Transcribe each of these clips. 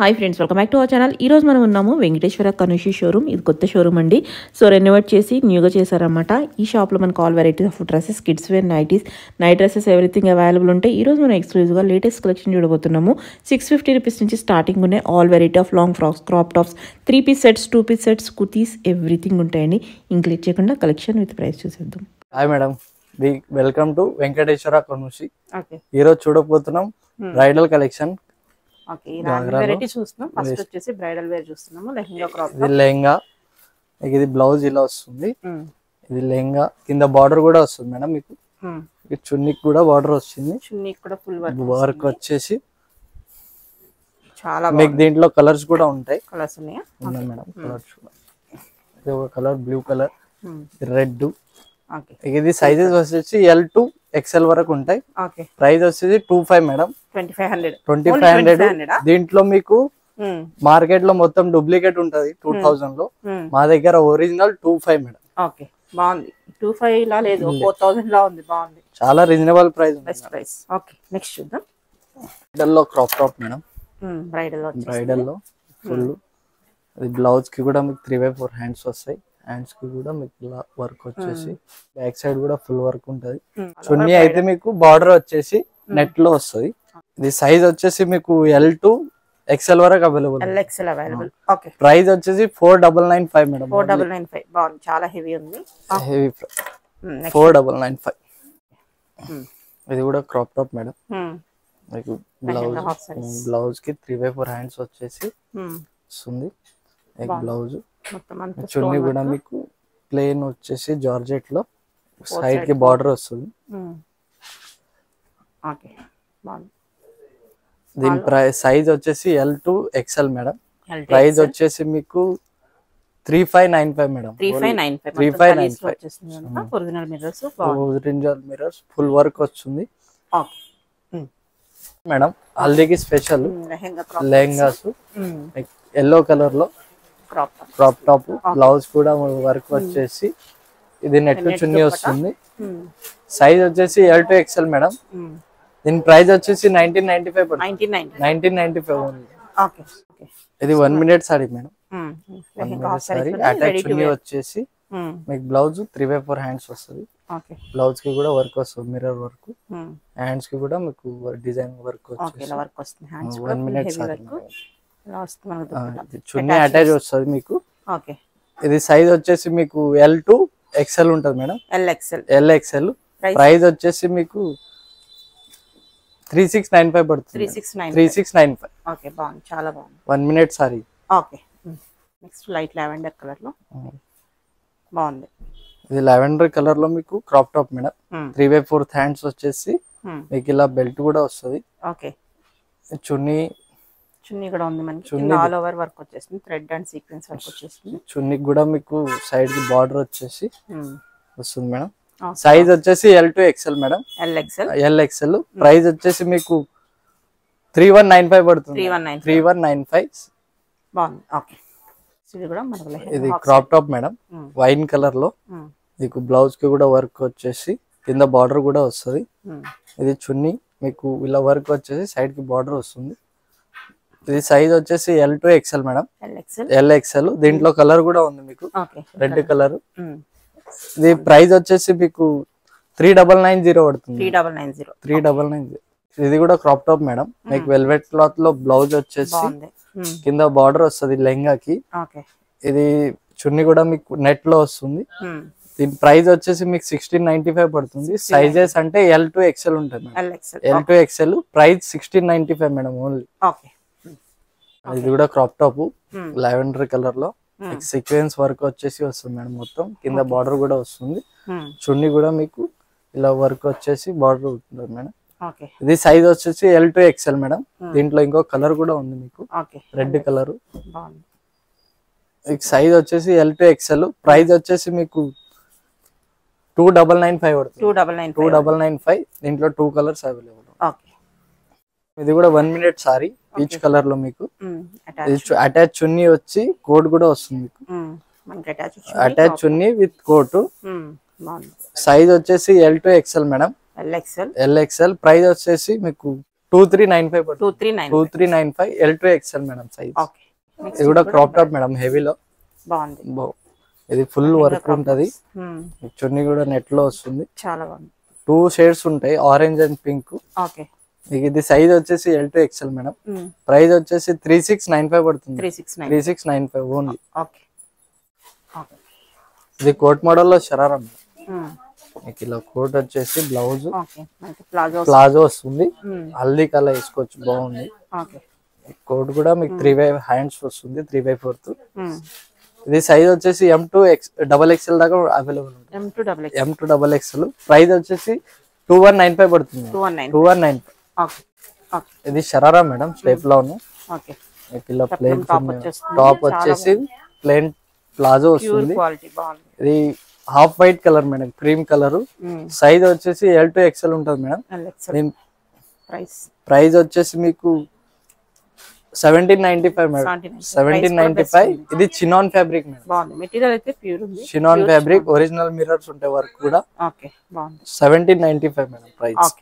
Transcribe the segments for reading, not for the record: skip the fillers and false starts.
Hi friends, welcome back to our channel. ఈ రోజు మనం ఉన్నాము వెంకటేశ్వర కనుషి షోరూమ్. ఇది కొత్త షోరూమ్ అండి. సో రెనోవేట్ చేసి న్యూగా చేశారన్నమాట. ఈ షాప్లో మనకు all varieties of dresses, kids wear, nighties, night dresses everything available ఉంటాయి. ఈ రోజు మనం ఎక్స్క్లూజివ్గా లేటెస్ట్ కలెక్షన్ చూడబోతున్నాము. 650 రూపీస్ నుంచి స్టార్టింగ్ ఉన్నాయి. All variety of long frocks, crop tops, 3 piece sets, 2 piece sets, kurtis everything ఉంటాయండి. ఇంక్లూడ్ చేయకుండా కలెక్షన్ విత్ ప్రైస్ చూసేద్దాం. Hi madam, welcome to Venkateshwara Kanushi. Okay, ఈ రోజు చూడబోతున్నాం బ్రైడల్ కలెక్షన్. ఓకే, ఇలాంటి వెరైటీ చూస్తున్నాం. ఫస్ట్ వచ్చేసి బ్రైడల్ వేర్ చూస్తున్నాము. Lehenga, crop top. ఇది లెహంగా, ఇది బ్లౌజ్ ఇలా వస్తుంది. ఇది లెహంగా కింద బార్డర్ కూడా వస్తుంది మేడం. మీకు చున్నీకి కూడా బార్డర్ వస్తుంది. చున్నీ కూడా ఫుల్ వర్క్ వచ్చేసి చాలా మీకు దీంట్లో కలర్స్ కూడా ఉంటాయి. కలర్స్ ఉన్నాయా? ఉన్నాయి మేడం. కలర్స్ కూడా ఇది ఒక colour blue colour, red. Okay, ఇది సైజెస్ వచ్చేసి L to XL వరకు ఉంటాయి. ఓకే, ప్రైస్ వచ్చేసి 2500 మేడం. 2500. దీంట్లో మీకు మార్కెట్ లో మొత్తం డూప్లికేట్ ఉంటది 2000 లో. మా దగ్గర ఒరిజినల్ 2500 మేడం. ఓకే, బాగుంది. 25 లా లేదు, 4000 లా ఉంది. బాగుంది, చాలా reasonable price. Best price. Okay, next చూద్దాం. బ్రైడల్ లో క్రాప్ టాప్ మేడం. బ్రైడల్ లో ఫుల్. అది బ్లౌజ్ కి కూడా మీకు 3/4 హ్యాండ్స్ వస్తాయి. హ్యాండ్స్ కి కూడా మీకు ఇలా వర్క్ వచ్చేసి బ్యాక్ సైడ్ కూడా ఫుల్ వర్క్ ఉంటది. చున్నీ అయితే మీకు బార్డర్ వచ్చేసి నెట్ లో వస్తుంది. ఇది సైజ్ వచ్చేసి మీకు L to XL వరకు అవైలబుల్. ఓకే, ప్రైస్ వచ్చేసి 4995 మేడం. 4995. బాగుంది, చాలా హెవీ ఉంది. హెవీ 4995. ఇది కూడా క్రాప్ టాప్ మేడం. మీకు బ్లౌజ్ కి 3/4 హ్యాండ్స్ వచ్చేసి వస్తుంది. బ్లౌజ్ చున్నీ కూడా మీకు ప్లేన్ వచ్చేసి జార్జెట్ లో సైడ్ కి బార్డర్ వస్తుంది. దీని సైజ్ వచ్చేసి L to XL madam. Price వచ్చేసి మీకు 3595 madam. 3595. Original mirrors full work వస్తుంది మేడం. హల్దీకి స్పెషల్ లెహంగాస్ ఎల్లో కలర్ లో క్రాప్ టాప్. బ్లౌజ్ కూడా వర్క్ వచ్చేసి ఇది నెట్ చున్నీ వస్తుంది. సైజ్ వచ్చేసి L to XL మేడం. దీని ప్రైస్ వచ్చేసి 1995 ఓన్లీ. ఇది 1 minute sorry madam. Sorry attach chunni వచ్చేసి మీకు బ్లౌజ్ 3/4 హ్యాండ్స్ వస్తుంది. బ్లౌజ్ కి కూడా వర్క్ వస్తుంది, మిర్రర్ వర్క్. హ్యాండ్స్ కి కూడా మీకు డిజైన్ వర్క్ వచ్చేసి 1 minute సారీ. చున్నీ అటాచ్ వస్తుంది మీకు. ఇది సైజ్ వచ్చేసి మీకు L to XL ఉంటది మేడం. LXL. ప్రైస్ వచ్చేసి మీకు 3695 పడుతుంది. 3695. ఓకే, బాగుంది, చాలా బాగుంది. 1 minute sorry. Okay, next light lavender colour లో బాగుంది. ఇది లావెండర్ కలర్ లో మీకు క్రాప్ టాప్ మేడం. 3/4 హ్యాండ్స్ వచ్చేసి మీకు ఇలా బెల్ట్ కూడా వస్తుంది. ఓకే, చున్నీ కూడా ఉంది మనకి. ఆల్ ఓవర్ వర్క్ వచ్చేసింది, థ్రెడ్ అండ్ సీక్వెన్స్ వర్క్ వచ్చేసింది. చున్నీకి కూడా మీకు సైడ్ కి బార్డర్ వచ్చేసి వస్తుంది మేడం. సైజ్ వచ్చేసి L to XL మేడం. LXL. ప్రైస్ వచ్చేసి మీకు 3195 పడుతుంది. 3195. బాగుంది. ఓకే, ఇది crop top madam. Wine colour లో మీకు బ్లౌజ్ కి కూడా వర్క్ వచ్చేసి కింద బార్డర్ కూడా వస్తుంది. ఇది చున్నీ మీకు ఇలా వర్క్ వచ్చేసి సైడ్ కి బార్డర్ వస్తుంది. ఇది సైజ్ వచ్చేసి L to XL మేడం. LXL. దీంట్లో కలర్ కూడా ఉంది మీకు, రెడ్ కలర్. ఇది ప్రైస్ వచ్చేసి మీకు 3990 పడుతుంది. 3990. ఇది కూడా క్రాప్ టాప్ మేడం. మీకు వెల్వెట్ క్లాత్ లో బ్లౌజ్ వచ్చేసి కింద బార్డర్ వస్తుంది లెహంగాకి. ఇది చున్నీ కూడా మీకు నెట్ లో వస్తుంది. దీని ప్రైస్ వచ్చేసి మీకు 1695 పడుతుంది. సైజెస్ అంటే L to XL ఉంటుంది madam. L to XL. Price 1695 madam only. ఇది కూడా క్రాప్ టాప్ లావెండర్ కలర్ లో సీక్వెన్స్ వర్క్ వచ్చేసి వస్తుంది మేడం. మొత్తం కింద బార్డర్ కూడా వస్తుంది. చున్నీ కూడా మీకు ఇలా వర్క్ వచ్చేసి బార్డర్ ఉంటుంది మేడం. ఇది సైజ్ వచ్చేసి L to XL మేడం. దీంట్లో ఇంకో కలర్ కూడా ఉంది మీకు, రెడ్ కలర్. సైజ్ వచ్చేసి L to XL. ప్రైస్ వచ్చేసి మీకు 2995 పడుతుంది. 2995. దీంట్లో 2 కలర్స్ అవైలబుల్. ఇది కూడా 1 minute సారీ పీచ్ కలర్ లో మీకు. అటాచ్ చున్నీ వచ్చి కోట్ కూడా వస్తుంది మీకు. Attach chunni with coat. Size వచ్చేసి L to XL మేడం. LXL ప్రైస్ వచ్చేసి మీకు 2395 పడుతుంది. 2395 2395 L2 XL madam size. Okay. ఇది కూడా క్రాప్ టాప్ మేడం, హెవీలో బాగుంది. ఇది ఫుల్ వర్క్ ఉంటది. చున్నీ కూడా నెట్ లో వస్తుంది. చాలా బాగుంది. 2 షేడ్స్ ఉంటాయి, ఆరెంజ్ అండ్ పింక్. ఓకే. ఇది సైజ్ వచ్చేసి L2 XL మేడం. ప్రైస్ వచ్చేసి 3695 పడుతుంది. 3695 ఓన్లీ. ఓకే. ఓకే. ఇది కోట్ మోడల్ లో షరారా మీకు ఇలా కోట్ వచ్చేసి బ్లౌజ్ ప్లాజో వస్తుంది. హల్దీ కలర్ వేసుకోవచ్చు, బాగుంది. కోట్ కూడా మీకు 3/5 హ్యాండ్స్ వస్తుంది, 3/4. ఇది సైజ్ వచ్చేసి M2 XXL దాకా అవైలబుల్ ఉంటుంది. M2 XXL ప్రైస్ వచ్చేసి 2195 పడుతుంది. 2195. ఇది షరారా మేడం, స్టెప్ లో ఇలా ప్లేన్ టాప్ వచ్చేసి ప్లేన్ ప్లాజో వస్తుంది. ఇది half white colour madam, cream colour. Size వచ్చేసి L2 XL ఉంటుంది మేడం. ప్రైస్ వచ్చేసి మీకు 1795 మేడం. 1795. ఇది చినాన్ ఫ్యాబ్రిక్ మేడం. మెటీరియల్ అయితే ప్యూర్ ఉంది. చినాన్ ఫ్యాబ్రిక్, ఒరిజినల్ మిర్రర్స్ ఉంటాయి, వర్క్ కూడా. 1795 మేడం ప్రైస్.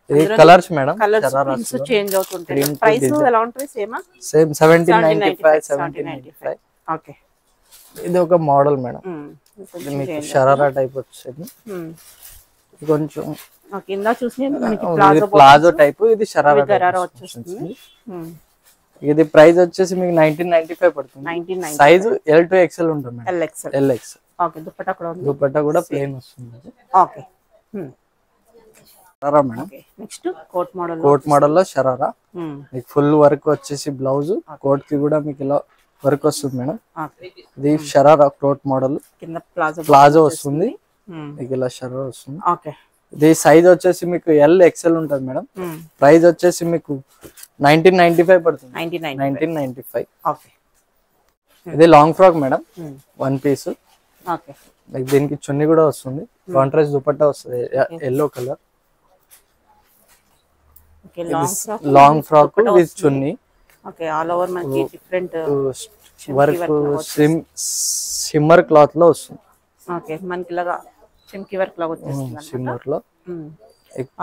ఇది కలర్స్ మేడం, కలర్స్ చేంజ్ అవుతుంటాయి. ప్రైస్ ఎలా ఉంటుంది? సేమ్ 1795. ఓకే. ఇది ఒక మోడల్ మేడం, మీకు షరారా టైప్ వచ్చేది. కొంచెం ప్లాజో టైప్. ఇది షరారా వచ్చేస్తుంది. ఇది ప్రైస్ వచ్చేసి మీకు 1995 పడుతుంది. సైజ్ L2 XL ఉంటుంది మేడం. LX. దుపట్టా కూడా ప్లేన్ వస్తుంది. Okay. Sharara madam. Next coat model లో షరారా. మీకు ఫుల్ వర్క్ వచ్చేసి బ్లౌజ్, కోట్ కి కూడా మీకు ఇలా వర్క్ వస్తుంది మేడం. ఇది షరారా కోట్ మోడల్, ప్లాజో వస్తుంది. మీకు ఇలా షరారా వస్తుంది. ఇది సైజ్ వచ్చేసి మీకు LXL ఉంటుంది మేడం. ప్రైస్ వచ్చేసి మీకు 1995 పడుతుంది. 1995. ఇది లాంగ్ ఫ్రాక్ మేడం, 1 పీస్. దీనికి చున్నీ కూడా వస్తుంది, కాంట్రాస్ట్ దుపట్టా వస్తుంది, yellow colour. Long frock with chunni. All over మనకి డిఫరెంట్ వర్క్ షిమ్మర్ క్లాత్ లో వస్తుంది. మనకి ఇలాగా చిమ్కీ వర్క్ లాగా వచ్చేస్తుంది. షిమ్మర్ లో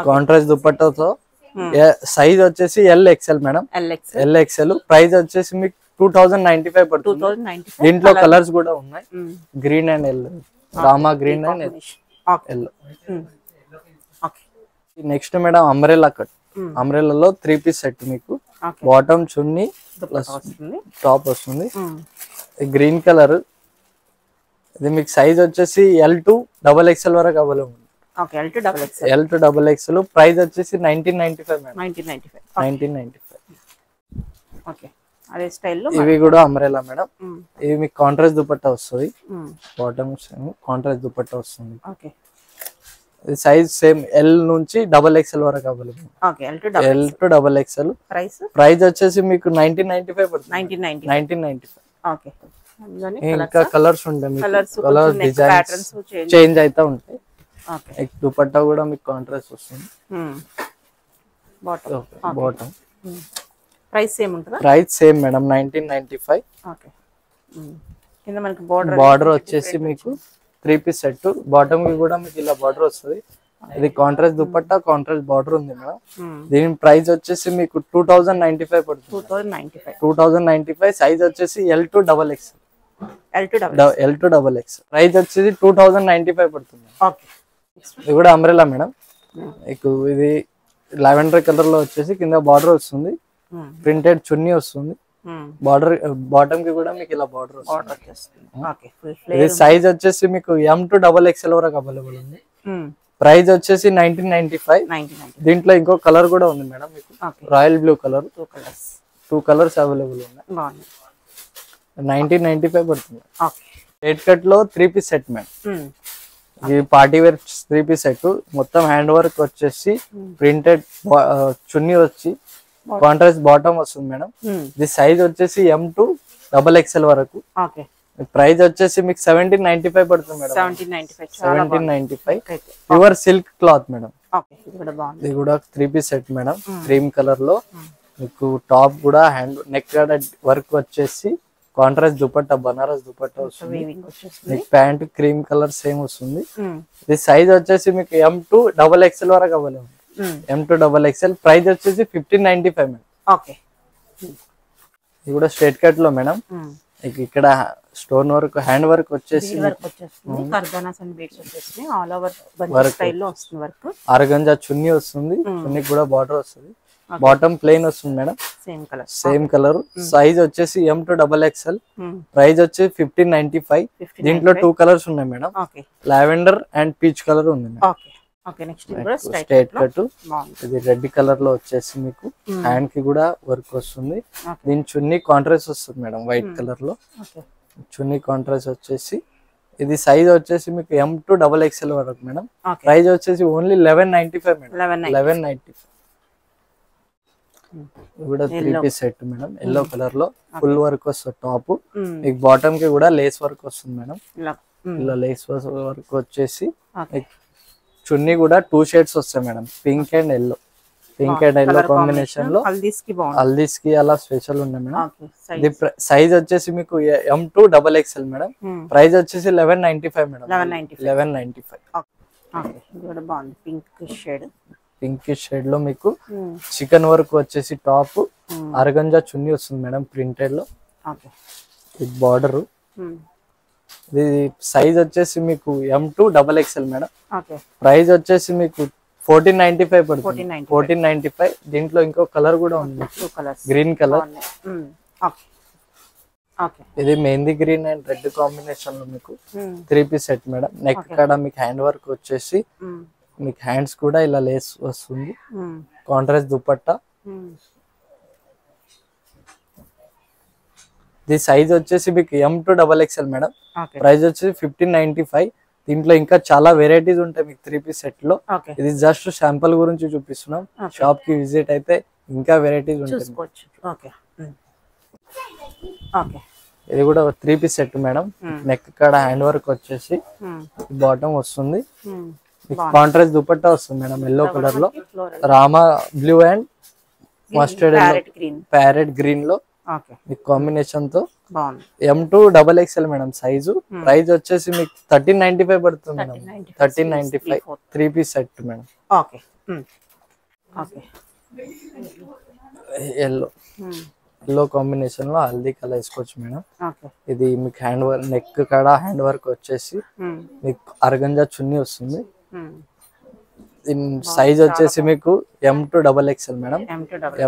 కాంట్రాస్ట్ దుపట్టాతో. సైజ్ వచ్చేసి LXL మేడం. LXL. ప్రైస్ వచ్చేసి మీకు 2095 పడుతుంది. దీంట్లో కలర్స్ కూడా ఉన్నాయి, green and yellow, Rama green and yellow. Next madam umbrella cut. అంబ్రెల్లాలో 3 పీస్ సెట్. మీకు బాటమ్, చున్నీ ప్లస్ టాప్ వస్తుంది. Green colour. ఇది మీకు సైజ్ వచ్చేసి L2 XXL వరకు అవైలబుల్. L2 XXL. ప్రైస్ వచ్చేసి 1995 మేడం. 1995. అదే స్టైల్లో ఇవి కూడా అంబ్రెల్లా మేడం. ఇవి మీకు కాంట్రాస్ట్ దుపట్టా వస్తుంది, బాటమ్ కాంట్రాస్ట్ దుపట్టా వస్తుంది. ఇది సైజ్ సేమ్ L నుంచి XXL వరకు అవైలబుల్. L2 XXL. ప్రైస్ వచ్చేసి మీకు 1995 పడుతుంది. 1995. ఇంకా కలర్స్ ఉంటాయి, కలర్ డిజైన్స్ చేంజ్ అయితే ఉంటాయి. దుపట్టా కూడా మీకు కాంట్రాస్ట్ వస్తుంది. బాటమ్ ప్రైస్ సేమ్ ఉంటుందా? Price same madam, 1995. కింద మనకి బార్డర్ వచ్చేసి మీకు 3 పీస్ సెట్. బాటమ్ కి కూడా మీకు ఇలా బార్డర్ వస్తుంది. ఇది కాంట్రాస్ట్ దుపట్టా, కాంట్రాస్ట్ బార్డర్ ఉంది మేడం. దీని ప్రైస్ వచ్చేసి మీకు 2095 పడుతుంది. 2095. సైజ్ వచ్చేసి L2 XXL. ప్రైస్ వచ్చేసి 2095 పడుతుంది. ఇది కూడా అంబ్రెల్లా మేడం. మీకు ఇది లావెండర్ కలర్ లో వచ్చేసి కింద బార్డర్ వస్తుంది, ప్రింటెడ్ చున్నీ వస్తుంది. బార్డర్ బాటమ్ కి కూడా మీకు ఇలా బార్డర్ వస్తుంది. ఇది సైజ్ వచ్చేసి మీకు M2 XXL వరకు అవైలబుల్ ఉంది. ప్రైస్ వచ్చేసి 1995. దీంట్లో ఇంకో కలర్ కూడా ఉంది మేడం, మీకు royal blue colour. 2 colours available ఉన్నాయి. 1995 పడుతుంది. రేట్ కట్ లో 3 పీస్ సెట్ మేడం. ఇది పార్టీ వేర్ 3 పీస్ సెట్. మొత్తం హ్యాండ్ వర్క్ వచ్చేసి ప్రింటెడ్ చున్నీ వచ్చి కాంట్రాస్ట్ బాటమ్ వస్తుంది మేడం. ఇది సైజ్ వచ్చేసి M2 XXL వరకు. ప్రైస్ వచ్చేసి మీకు 1795 పడుతుంది madam. 1795. Pure silk cloth madam. ఇది కూడా 3 piece set madam, cream colour లో. మీకు టాప్ కూడా హ్యాండ్ నెక్ వర్క్ వచ్చేసి కాంట్రాస్ట్ దుపట్టా, బనారస్ దుపట్టా వస్తుంది. మీకు ప్యాంట్ క్రీమ్ కలర్ సేమ్ వస్తుంది. ఇది సైజ్ వచ్చేసి మీకు M2 XXL వరకు అవైలబుల్. M2XXL ప్రైస్ వచ్చేసి 1595 మేడం. ఓకే. ఇది కూడా స్ట్రైట్ కట్ లో మేడం. ఇక్కడ స్టోన్ వర్క్ హ్యాండ్ వర్క్ వచ్చేసి వర్క్ వచ్చేస్తుంది, కర్దానాస్ అండ్ బీడ్స్ వచ్చేసి ఆల్ ఓవర్ బంచ్ స్టైల్లో వస్తుంది వర్క్. ఆర్గంజా చున్నీ వస్తుంది, చున్నీ కూడా బార్డర్ వస్తుంది, బాటమ్ ప్లెయిన్ వస్తుంది మేడం. Same colour. సైజ్ వచ్చేసి M2XXL ప్రైస్ వచ్చి 1595. దీంట్లో 2 కలర్స్ ఉన్నాయి madam, lavender and peach colour ఉంది మేడం. Straight cut. ఇది రెడ్ కలర్ లో వచ్చేసి మీకు హ్యాండ్ కి కూడా వర్క్ వస్తుంది. దీని చున్నీ కాంట్రాస్ట్ వస్తుంది మేడం, వైట్ కలర్ లో చున్నీ కాంట్రాస్ట్ వచ్చేసి. ఇది సైజ్ వచ్చేసి మీకు M2XXL వరకు మేడం. ప్రైస్ వచ్చేసి ఓన్లీ 1195 మేడం. 1195. ఇది కూడా 3 piece set madam, yellow colour లో ఫుల్ వర్క్ వస్తుంది. టాప్ మీకు బాటమ్ కి కూడా లేస్ వర్క్ వస్తుంది మేడం. ఇలా లేస్ వర్క్ వచ్చేసి చున్నీ కూడా 2 షేడ్స్ వస్తాయి madam, pink and yellow. Pink and yellow combination లో హల్దీస్ కి అలా స్పెషల్ ఉన్నాయి మేడం. ఇది సైజ్ వచ్చేసి మీకు M2XXL మేడం. ప్రైస్ వచ్చేసి 1195 మేడం. 1195. పింక్ షేడ్ లో మీకు చికెన్ వర్క్ వచ్చేసి టాప్, ఆర్గంజా చున్నీ వస్తుంది మేడం ప్రింటెడ్ లో. ఇది బార్డర్. ఇది సైజ్ వచ్చేసి మీకు M2XXL మేడం. ప్రైస్ వచ్చేసి మీకు 1495 పడుతుంది. 1495. దీంట్లో ఇంకో కలర్ కూడా ఉంది, గ్రీన్ కలర్. ఇది mehndi green and red combination లో మీకు 3 పీస్ సెట్ మేడం. నెక్ కాడ మీకు హ్యాండ్ వర్క్ వచ్చేసి మీకు హ్యాండ్స్ కూడా ఇలా లేస్ వస్తుంది, కాంట్రాస్ట్ దుపట్టా. ఇది సైజ్ వచ్చేసి మీకు M2XXL మేడం. ప్రైస్ వచ్చేసి 1595. దీంట్లో ఇంకా చాలా వెరైటీస్ ఉంటాయి మీకు 3 పీస్ సెట్ లో. ఇది జస్ట్ శాంపుల్ గురించి చూపిస్తున్నాం, షాప్ కి విజిట్ అయితే ఇంకా వెరైటీస్ ఉంటాయి. ఇది కూడా 3 పీస్ సెట్ మేడం. నెక్ కాడ హ్యాండ్ వర్క్ వచ్చేసి బాటమ్ వస్తుంది, కాంట్రాస్ట్ దుపట్టా వస్తుంది మేడం. ఎల్లో కలర్ లో rama blue and mustard parrot green లో కాంబినేషన్ తో M2XXL మేడం సైజు. ప్రైస్ వచ్చేసి మీకు 1395 పడుతుంది madam. 1395. 3 piece set madam. Yellow combination లో హల్దీ కలర్ వేసుకోవచ్చు మేడం. ఇది మీకు హ్యాండ్ వర్క్, నెక్ కాడ హ్యాండ్ వర్క్ వచ్చేసి మీకు ఆర్గంజా చున్నీ వస్తుంది. సైజ్ వచ్చేసి మీకు M2XXL మేడం.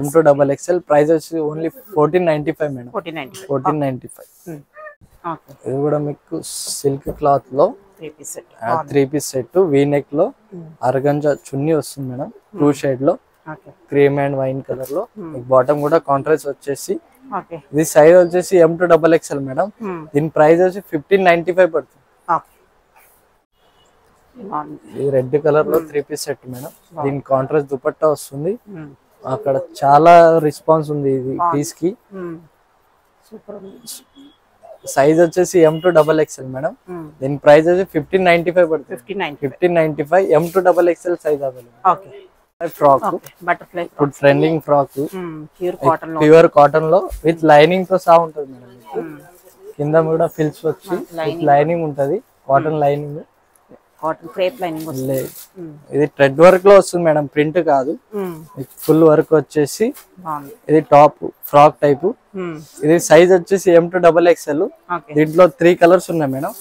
M2XXL ప్రైస్ వచ్చి ఓన్లీ 1495 మేడం. 1495. ఇది కూడా మీకు సిల్క్ క్లాత్ లో 3 పీస్ సెట్, వీ నెక్ లో ఆర్గంజా చున్నీ వస్తుంది మేడం. 2 షేడ్ లో క్రీమ్ అండ్ వైన్ కలర్ లో. బాటమ్ కూడా కాంట్రాస్ట్ వచ్చేసి. ఇది సైజ్ వచ్చేసి M2XXL మేడం. దీని ప్రైస్ వచ్చి 1595 పడుతుంది. ఇది రెడ్ కలర్ లో 3 పీస్ సెట్ మేడం. దీని కాంట్రాస్ట్ దుపట్టా వస్తుంది. అక్కడ చాలా రెస్పాన్స్ ఉంది ఇది పీస్ కి. సైజ్ వచ్చేసి M2XXL మేడం. దీని ప్రైస్ వచ్చి 1595 పడుతుంది. 1595. M2XXL size available. ఫ్రాక్, ఇప్పుడు ట్రెండింగ్ ఫ్రాక్, ప్యూర్ కాటన్ లో విత్ లైనింగ్ తో సహా ఉంటుంది మేడం. కింద కూడా ఫిల్స్ వచ్చి లైనింగ్ ఉంటది, కాటన్ లైనింగ్. ఇది థ్రెడ్ వర్క్ లో వస్తుంది మేడం, ప్రింట్ కాదు. ఫుల్ వర్క్ వచ్చేసి ఇది టాప్ ఫ్రాక్ టైప్. ఇది సైజ్ వచ్చేసి M2XXL. దీంట్లో 3 కలర్స్ ఉన్నాయి madam.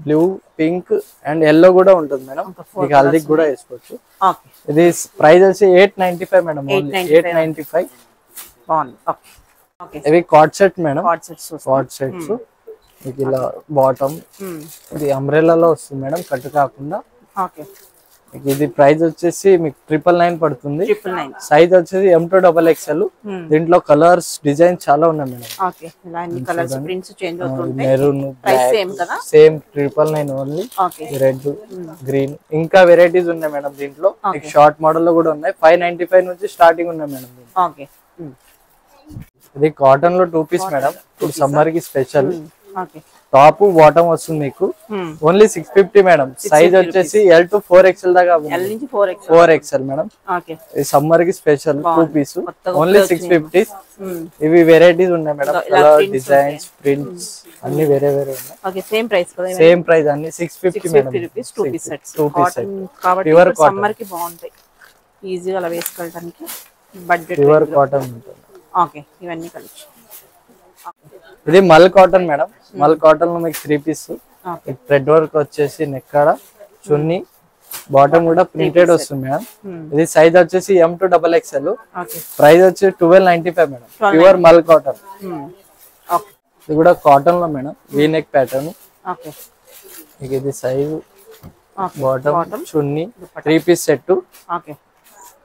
Blue, pink and yellow కూడా ఉంటుంది మేడం. మీకు హల్దీ కూడా వేసుకోవచ్చు. ఇది ప్రైస్ వచ్చి 895 మేడం. 895. ఇవి card set madam. Card sets మీకు ఇలా బాటమ్, ఇది అంబ్రెల్లాలో వస్తుంది మేడం, కట్ కాకుండా. ఇది ప్రైస్ వచ్చేసి మీకు 999 పడుతుంది. సైజ్ వచ్చేసి M2XXL. దీంట్లో కలర్స్ డిజైన్ చాలా ఉన్నాయి madam. Maroon, same 999 only. Red, green, ఇంకా వెరైటీస్ ఉన్నాయి మేడం దీంట్లో. షార్ట్ మోడల్ లో కూడా ఉన్నాయి. 595 నుంచి స్టార్టింగ్ ఉన్నాయి మేడం. ఇది కాటన్ లో 2 పీస్ మేడం. ఇప్పుడు సమ్మర్ కి స్పెషల్. టాప్ బాటమ్ వస్తుంది మీకు ఓన్లీ 650 మేడం. సైజ్ వచ్చేసి L to 4XL దాకా L నుంచి 4XL 4XL మేడం. ఓకే ఈ సమ్మర్ కి స్పెషల్ 2 పీస్ ఓన్లీ 650. ఇవి వెరైటీస్ ఉన్నాయి మేడం, కలర్ డిజైన్స్ ప్రింట్స్ అన్ని వేరే వేరే ఉన్నాయి. ఓకే సేమ్ ప్రైస్ కదా, సేమ్ ప్రైస్ అన్ని 650 madam. 650 rupees 2 piece sets. 2 piece set కాబట్టి ప్యూర్ కాటన్, సమ్మర్ కి బాగుంటాయి, ఈజీగా అలా వేసుకోవడానికి. బడ్జెట్ ప్యూర్ కాటన్ ఉంటుంది. ఓకే ఇవన్నీ కలెక్షన్. ఇది mul cotton madam. Mul cotton లో మీకు 3 పీస్ థ్రెడ్ వర్క్ వచ్చేసి నెక్ కాడ చున్నీ బాటమ్ కూడా ప్రింటెడ్ వస్తుంది మేడం. ఇది సైజ్ వచ్చేసి M to XXL. ప్రైస్ వచ్చి 1295 మేడం. ప్యూర్ మల్ కాటన్. ఇది కూడా కాటన్ లో మేడం, వీ నెక్ ప్యాటర్న్. ఇది సైజ్ బాటమ్ చున్నీ 3 పీస్ సెట్.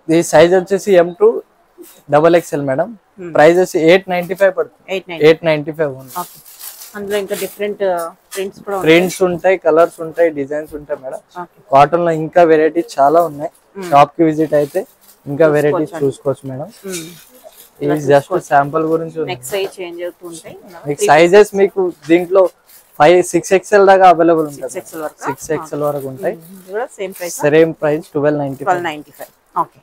ఇది సైజ్ వచ్చేసి M to XXL madam. Price వచ్చి 895 పడుతుంది. 895 అందులో ఇంకా డిఫరెంట్ ప్రింట్స్ కూడా ప్రింట్స్ ఉంటాయి, కలర్స్ ఉంటాయి, డిజైన్స్ ఉంటాయి మేడం. కాటన్ లో ఇంకా వెరైటీస్ చాలా ఉన్నాయి. షాప్ కి విజిట్ అయితే ఇంకా వెరైటీస్ చూసుకోవచ్చు మేడం. ఇది జస్ట్ శాంపుల్ గురించి. నెక్స్ట్ సైజ్ చేంజ్ అవుతూ ఉంటాయి. మీకు సైజెస్ మీకు దీంట్లో 6XL దాకా అవైలబుల్ ఉంటుంది. 6XL వరకు ఉంటాయి. Same price 1295. ఓకే